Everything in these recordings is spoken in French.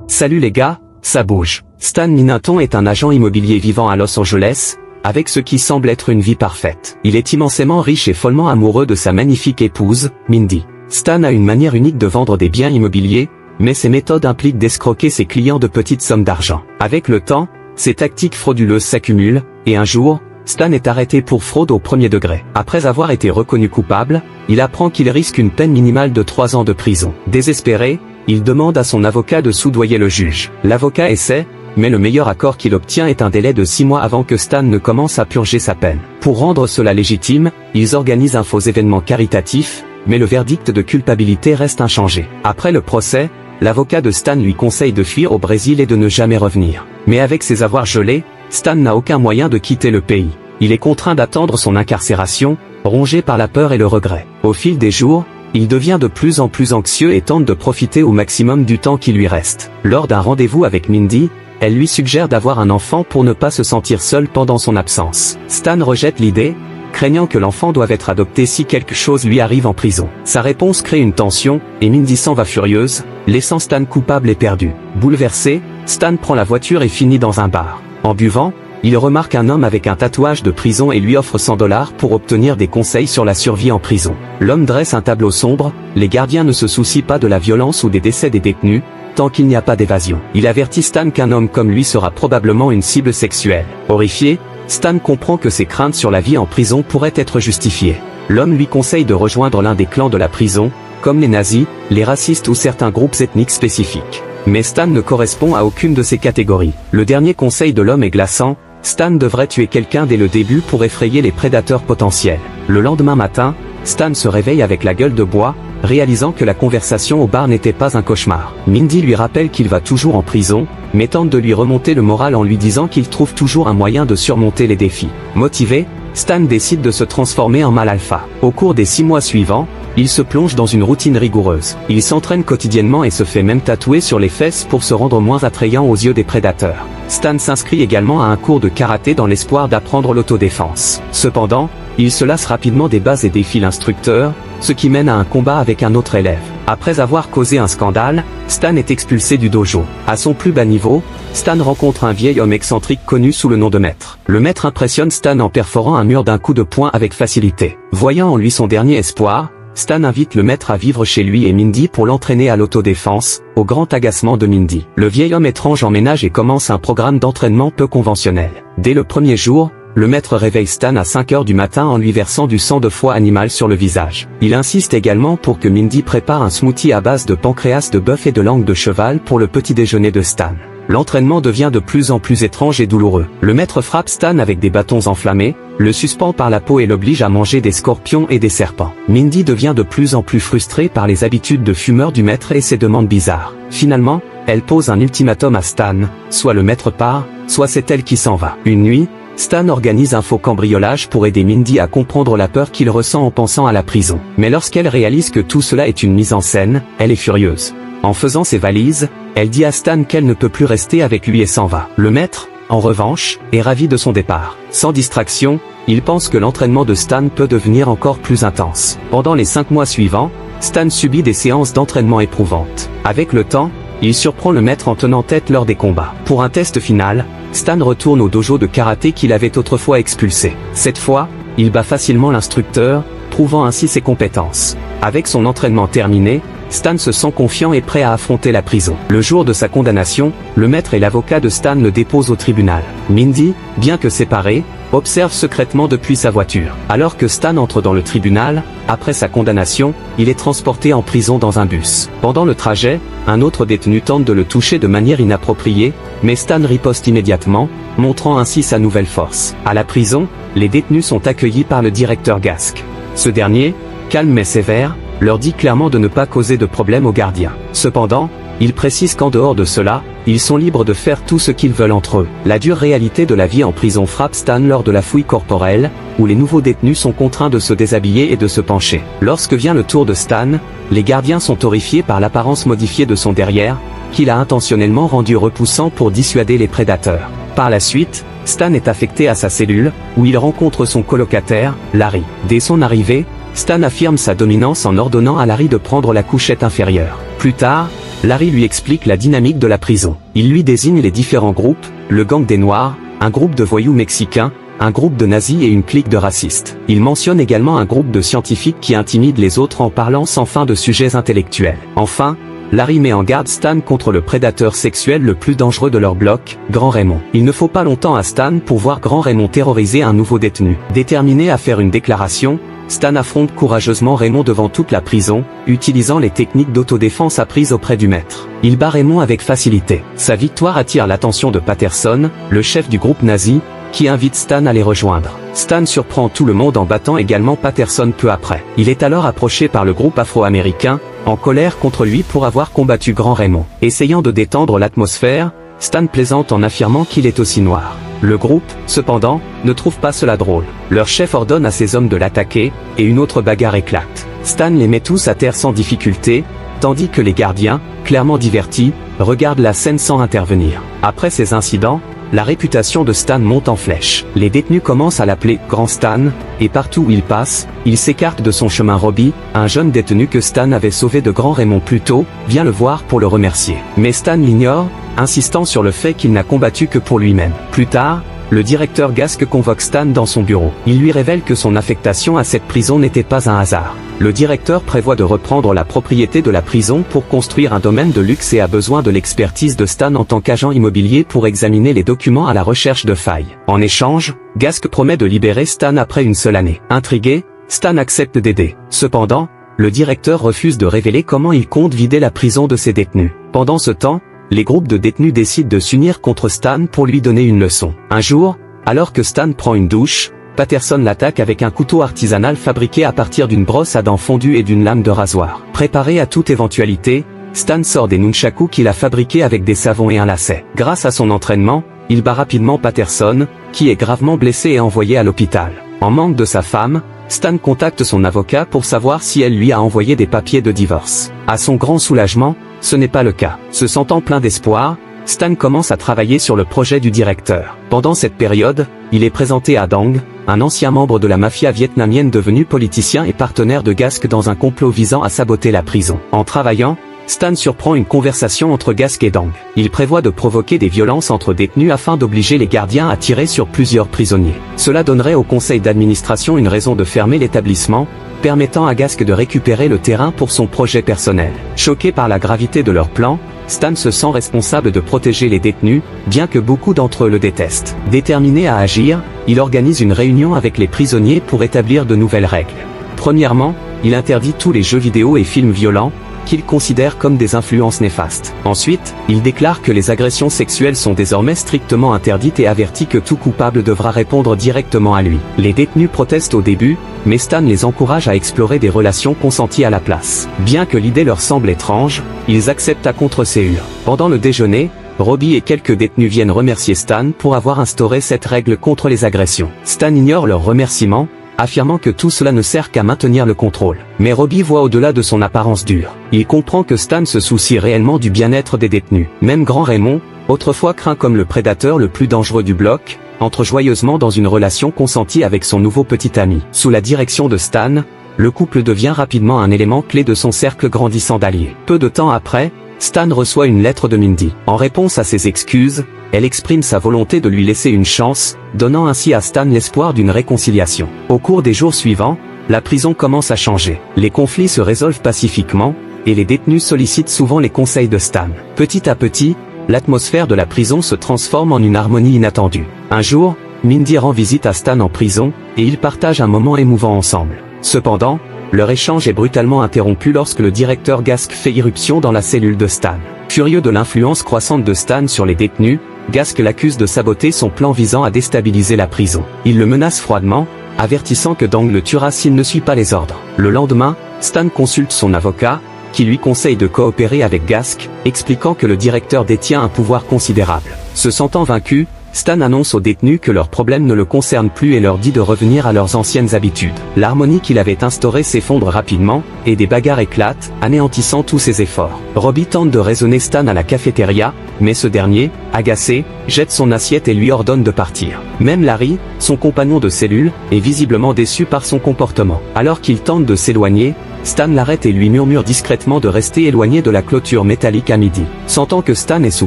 Salut les gars, ça bouge. Stan Minington est un agent immobilier vivant à Los Angeles, avec ce qui semble être une vie parfaite. Il est immensément riche et follement amoureux de sa magnifique épouse, Mindy. Stan a une manière unique de vendre des biens immobiliers, mais ses méthodes impliquent d'escroquer ses clients de petites sommes d'argent. Avec le temps, ses tactiques frauduleuses s'accumulent, et un jour, Stan est arrêté pour fraude au premier degré. Après avoir été reconnu coupable, il apprend qu'il risque une peine minimale de 3 ans de prison. Désespéré, il demande à son avocat de soudoyer le juge. L'avocat essaie, mais le meilleur accord qu'il obtient est un délai de 6 mois avant que Stan ne commence à purger sa peine. Pour rendre cela légitime, ils organisent un faux événement caritatif, mais le verdict de culpabilité reste inchangé. Après le procès, l'avocat de Stan lui conseille de fuir au Brésil et de ne jamais revenir. Mais avec ses avoirs gelés, Stan n'a aucun moyen de quitter le pays. Il est contraint d'attendre son incarcération, rongé par la peur et le regret. Au fil des jours, il devient de plus en plus anxieux et tente de profiter au maximum du temps qui lui reste. Lors d'un rendez-vous avec Mindy, elle lui suggère d'avoir un enfant pour ne pas se sentir seul pendant son absence. Stan rejette l'idée, craignant que l'enfant doive être adopté si quelque chose lui arrive en prison. Sa réponse crée une tension, et Mindy s'en va furieuse, laissant Stan coupable et perdu. Bouleversé, Stan prend la voiture et finit dans un bar. En buvant, il remarque un homme avec un tatouage de prison et lui offre 100 $ pour obtenir des conseils sur la survie en prison. L'homme dresse un tableau sombre, les gardiens ne se soucient pas de la violence ou des décès des détenus, tant qu'il n'y a pas d'évasion. Il avertit Stan qu'un homme comme lui sera probablement une cible sexuelle. Horrifié, Stan comprend que ses craintes sur la vie en prison pourraient être justifiées. L'homme lui conseille de rejoindre l'un des clans de la prison, comme les nazis, les racistes ou certains groupes ethniques spécifiques. Mais Stan ne correspond à aucune de ces catégories. Le dernier conseil de l'homme est glaçant, Stan devrait tuer quelqu'un dès le début pour effrayer les prédateurs potentiels. Le lendemain matin, Stan se réveille avec la gueule de bois, réalisant que la conversation au bar n'était pas un cauchemar. Mindy lui rappelle qu'il va toujours en prison, mais tente de lui remonter le moral en lui disant qu'il trouve toujours un moyen de surmonter les défis. Motivé, Stan décide de se transformer en mâle alpha. Au cours des 6 mois suivants, il se plonge dans une routine rigoureuse. Il s'entraîne quotidiennement et se fait même tatouer sur les fesses pour se rendre moins attrayant aux yeux des prédateurs. Stan s'inscrit également à un cours de karaté dans l'espoir d'apprendre l'autodéfense. Cependant, il se lasse rapidement des bases et défie l'instructeur, ce qui mène à un combat avec un autre élève. Après avoir causé un scandale, Stan est expulsé du dojo. À son plus bas niveau, Stan rencontre un vieil homme excentrique connu sous le nom de Maître. Le Maître impressionne Stan en perforant un mur d'un coup de poing avec facilité. Voyant en lui son dernier espoir, Stan invite le Maître à vivre chez lui et Mindy pour l'entraîner à l'autodéfense, au grand agacement de Mindy. Le vieil homme étrange emménage et commence un programme d'entraînement peu conventionnel. Dès le premier jour, le Maître réveille Stan à 5 h du matin en lui versant du sang de foie animal sur le visage. Il insiste également pour que Mindy prépare un smoothie à base de pancréas de bœuf et de langue de cheval pour le petit déjeuner de Stan. L'entraînement devient de plus en plus étrange et douloureux. Le Maître frappe Stan avec des bâtons enflammés, le suspend par la peau et l'oblige à manger des scorpions et des serpents. Mindy devient de plus en plus frustrée par les habitudes de fumeur du Maître et ses demandes bizarres. Finalement, elle pose un ultimatum à Stan, soit le Maître part, soit c'est elle qui s'en va. Une nuit, Stan organise un faux cambriolage pour aider Mindy à comprendre la peur qu'il ressent en pensant à la prison. Mais lorsqu'elle réalise que tout cela est une mise en scène, elle est furieuse. En faisant ses valises, elle dit à Stan qu'elle ne peut plus rester avec lui et s'en va. Le Maître, en revanche, est ravi de son départ. Sans distraction, il pense que l'entraînement de Stan peut devenir encore plus intense. Pendant les 5 mois suivants, Stan subit des séances d'entraînement éprouvantes. Avec le temps, il surprend le Maître en tenant tête lors des combats. Pour un test final, Stan retourne au dojo de karaté qu'il avait autrefois expulsé. Cette fois, il bat facilement l'instructeur, prouvant ainsi ses compétences. Avec son entraînement terminé, Stan se sent confiant et prêt à affronter la prison. Le jour de sa condamnation, le Maître et l'avocat de Stan le déposent au tribunal. Mindy, bien que séparée, observe secrètement depuis sa voiture. Alors que Stan entre dans le tribunal, après sa condamnation, il est transporté en prison dans un bus. Pendant le trajet, un autre détenu tente de le toucher de manière inappropriée, mais Stan riposte immédiatement, montrant ainsi sa nouvelle force. À la prison, les détenus sont accueillis par le directeur Gask. Ce dernier, calme mais sévère, leur dit clairement de ne pas causer de problème aux gardiens. Cependant, il précise qu'en dehors de cela, ils sont libres de faire tout ce qu'ils veulent entre eux. La dure réalité de la vie en prison frappe Stan lors de la fouille corporelle, où les nouveaux détenus sont contraints de se déshabiller et de se pencher. Lorsque vient le tour de Stan, les gardiens sont horrifiés par l'apparence modifiée de son derrière, qu'il a intentionnellement rendu repoussant pour dissuader les prédateurs. Par la suite, Stan est affecté à sa cellule, où il rencontre son colocataire, Larry. Dès son arrivée, Stan affirme sa dominance en ordonnant à Larry de prendre la couchette inférieure. Plus tard, Larry lui explique la dynamique de la prison. Il lui désigne les différents groupes, le gang des Noirs, un groupe de voyous mexicains, un groupe de nazis et une clique de racistes. Il mentionne également un groupe de scientifiques qui intimident les autres en parlant sans fin de sujets intellectuels. Enfin, Larry met en garde Stan contre le prédateur sexuel le plus dangereux de leur bloc, Grand Raymond. Il ne faut pas longtemps à Stan pour voir Grand Raymond terroriser un nouveau détenu. Déterminé à faire une déclaration, Stan affronte courageusement Raymond devant toute la prison, utilisant les techniques d'autodéfense apprises auprès du maître. Il bat Raymond avec facilité. Sa victoire attire l'attention de Patterson, le chef du groupe nazi, qui invite Stan à les rejoindre. Stan surprend tout le monde en battant également Patterson peu après. Il est alors approché par le groupe afro-américain, en colère contre lui pour avoir combattu Grand Raymond. Essayant de détendre l'atmosphère, Stan plaisante en affirmant qu'il est aussi noir. Le groupe, cependant, ne trouve pas cela drôle. Leur chef ordonne à ses hommes de l'attaquer, et une autre bagarre éclate. Stan les met tous à terre sans difficulté, tandis que les gardiens, clairement divertis, regardent la scène sans intervenir. Après ces incidents, la réputation de Stan monte en flèche. Les détenus commencent à l'appeler Grand Stan, et partout où il passe, il s'écarte de son chemin. Robbie, un jeune détenu que Stan avait sauvé de Grand Raymond plus tôt, vient le voir pour le remercier. Mais Stan l'ignore, insistant sur le fait qu'il n'a combattu que pour lui-même. Plus tard, le directeur Gasque convoque Stan dans son bureau. Il lui révèle que son affectation à cette prison n'était pas un hasard. Le directeur prévoit de reprendre la propriété de la prison pour construire un domaine de luxe et a besoin de l'expertise de Stan en tant qu'agent immobilier pour examiner les documents à la recherche de failles. En échange, Gasque promet de libérer Stan après une seule année. Intrigué, Stan accepte d'aider. Cependant, le directeur refuse de révéler comment il compte vider la prison de ses détenus. Pendant ce temps, les groupes de détenus décident de s'unir contre Stan pour lui donner une leçon. Un jour, alors que Stan prend une douche, Patterson l'attaque avec un couteau artisanal fabriqué à partir d'une brosse à dents fondue et d'une lame de rasoir. Préparé à toute éventualité, Stan sort des nunchakus qu'il a fabriqués avec des savons et un lacet. Grâce à son entraînement, il bat rapidement Patterson, qui est gravement blessé et envoyé à l'hôpital. En manque de sa femme, Stan contacte son avocat pour savoir si elle lui a envoyé des papiers de divorce. À son grand soulagement, ce n'est pas le cas. Se sentant plein d'espoir, Stan commence à travailler sur le projet du directeur. Pendant cette période, il est présenté à Dong, un ancien membre de la mafia vietnamienne devenu politicien et partenaire de Gasque dans un complot visant à saboter la prison. En travaillant, Stan surprend une conversation entre Gasque et Dong. Il prévoit de provoquer des violences entre détenus afin d'obliger les gardiens à tirer sur plusieurs prisonniers. Cela donnerait au conseil d'administration une raison de fermer l'établissement, permettant à Gasque de récupérer le terrain pour son projet personnel. Choqué par la gravité de leur plan, Stan se sent responsable de protéger les détenus, bien que beaucoup d'entre eux le détestent. Déterminé à agir, il organise une réunion avec les prisonniers pour établir de nouvelles règles. Premièrement, il interdit tous les jeux vidéo et films violents, qu'il considère comme des influences néfastes. Ensuite, il déclare que les agressions sexuelles sont désormais strictement interdites et avertit que tout coupable devra répondre directement à lui. Les détenus protestent au début, mais Stan les encourage à explorer des relations consenties à la place. Bien que l'idée leur semble étrange, ils acceptent à contre-séure. Pendant le déjeuner, Robbie et quelques détenus viennent remercier Stan pour avoir instauré cette règle contre les agressions. Stan ignore leurs remerciements, affirmant que tout cela ne sert qu'à maintenir le contrôle. Mais Robbie voit au-delà de son apparence dure. Il comprend que Stan se soucie réellement du bien-être des détenus. Même Grand Raymond, autrefois craint comme le prédateur le plus dangereux du bloc, entre joyeusement dans une relation consentie avec son nouveau petit ami. Sous la direction de Stan, le couple devient rapidement un élément clé de son cercle grandissant d'alliés. Peu de temps après, Stan reçoit une lettre de Mindy. En réponse à ses excuses, elle exprime sa volonté de lui laisser une chance, donnant ainsi à Stan l'espoir d'une réconciliation. Au cours des jours suivants, la prison commence à changer. Les conflits se résolvent pacifiquement, et les détenus sollicitent souvent les conseils de Stan. Petit à petit, l'atmosphère de la prison se transforme en une harmonie inattendue. Un jour, Mindy rend visite à Stan en prison, et ils partagent un moment émouvant ensemble. Cependant, leur échange est brutalement interrompu lorsque le directeur Gasque fait irruption dans la cellule de Stan. Furieux de l'influence croissante de Stan sur les détenus, Gasque l'accuse de saboter son plan visant à déstabiliser la prison. Il le menace froidement, avertissant que Dong le tuera s'il ne suit pas les ordres. Le lendemain, Stan consulte son avocat, qui lui conseille de coopérer avec Gasque, expliquant que le directeur détient un pouvoir considérable. Se sentant vaincu, Stan annonce aux détenus que leurs problèmes ne le concernent plus et leur dit de revenir à leurs anciennes habitudes. L'harmonie qu'il avait instaurée s'effondre rapidement, et des bagarres éclatent, anéantissant tous ses efforts. Robbie tente de raisonner Stan à la cafétéria, mais ce dernier, agacé, jette son assiette et lui ordonne de partir. Même Larry, son compagnon de cellule, est visiblement déçu par son comportement. Alors qu'il tente de s'éloigner, Stan l'arrête et lui murmure discrètement de rester éloigné de la clôture métallique à midi. Sentant que Stan est sous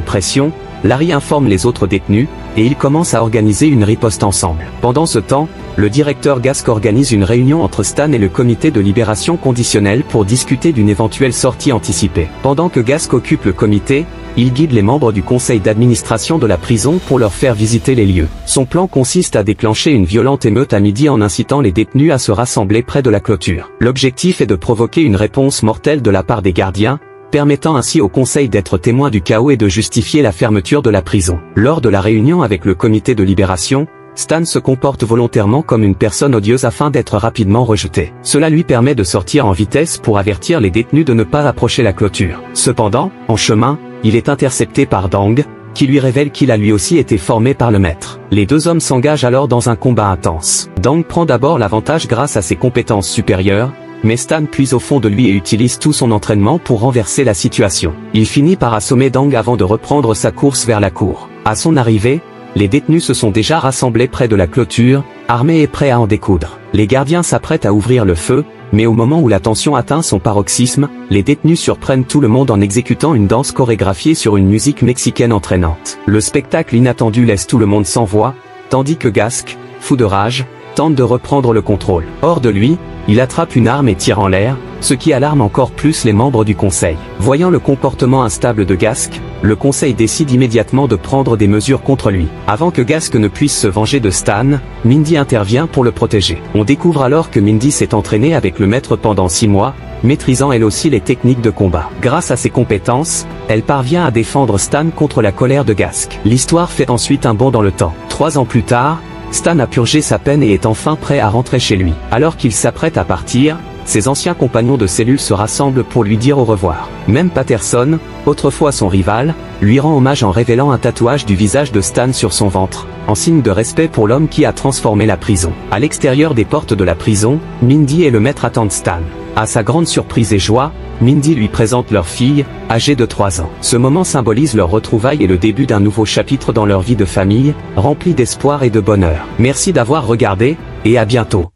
pression, Larry informe les autres détenus, et ils commencent à organiser une riposte ensemble. Pendant ce temps, le directeur Gask organise une réunion entre Stan et le comité de libération conditionnelle pour discuter d'une éventuelle sortie anticipée. Pendant que Gask occupe le comité, il guide les membres du conseil d'administration de la prison pour leur faire visiter les lieux. Son plan consiste à déclencher une violente émeute à midi en incitant les détenus à se rassembler près de la clôture. L'objectif est de provoquer une réponse mortelle de la part des gardiens, permettant ainsi au conseil d'être témoin du chaos et de justifier la fermeture de la prison. Lors de la réunion avec le comité de libération, Stan se comporte volontairement comme une personne odieuse afin d'être rapidement rejeté. Cela lui permet de sortir en vitesse pour avertir les détenus de ne pas approcher la clôture. Cependant, en chemin, il est intercepté par Dang, qui lui révèle qu'il a lui aussi été formé par le maître. Les deux hommes s'engagent alors dans un combat intense. Dang prend d'abord l'avantage grâce à ses compétences supérieures, mais Stan puise au fond de lui et utilise tout son entraînement pour renverser la situation. Il finit par assommer Dang avant de reprendre sa course vers la cour. À son arrivée, les détenus se sont déjà rassemblés près de la clôture, armés et prêts à en découdre. Les gardiens s'apprêtent à ouvrir le feu, mais au moment où la tension atteint son paroxysme, les détenus surprennent tout le monde en exécutant une danse chorégraphiée sur une musique mexicaine entraînante. Le spectacle inattendu laisse tout le monde sans voix, tandis que Gask, fou de rage, tente de reprendre le contrôle. Hors de lui, il attrape une arme et tire en l'air, ce qui alarme encore plus les membres du conseil. Voyant le comportement instable de Gask, le conseil décide immédiatement de prendre des mesures contre lui. Avant que Gask ne puisse se venger de Stan, Mindy intervient pour le protéger. On découvre alors que Mindy s'est entraînée avec le maître pendant 6 mois, maîtrisant elle aussi les techniques de combat. Grâce à ses compétences, elle parvient à défendre Stan contre la colère de Gask. L'histoire fait ensuite un bond dans le temps. 3 ans plus tard, Stan a purgé sa peine et est enfin prêt à rentrer chez lui. Alors qu'il s'apprête à partir, ses anciens compagnons de cellule se rassemblent pour lui dire au revoir. Même Patterson, autrefois son rival, lui rend hommage en révélant un tatouage du visage de Stan sur son ventre, en signe de respect pour l'homme qui a transformé la prison. À l'extérieur des portes de la prison, Mindy et le maître attendent Stan. À sa grande surprise et joie, Mindy lui présente leur fille, âgée de 3 ans. Ce moment symbolise leur retrouvaille et le début d'un nouveau chapitre dans leur vie de famille, rempli d'espoir et de bonheur. Merci d'avoir regardé, et à bientôt.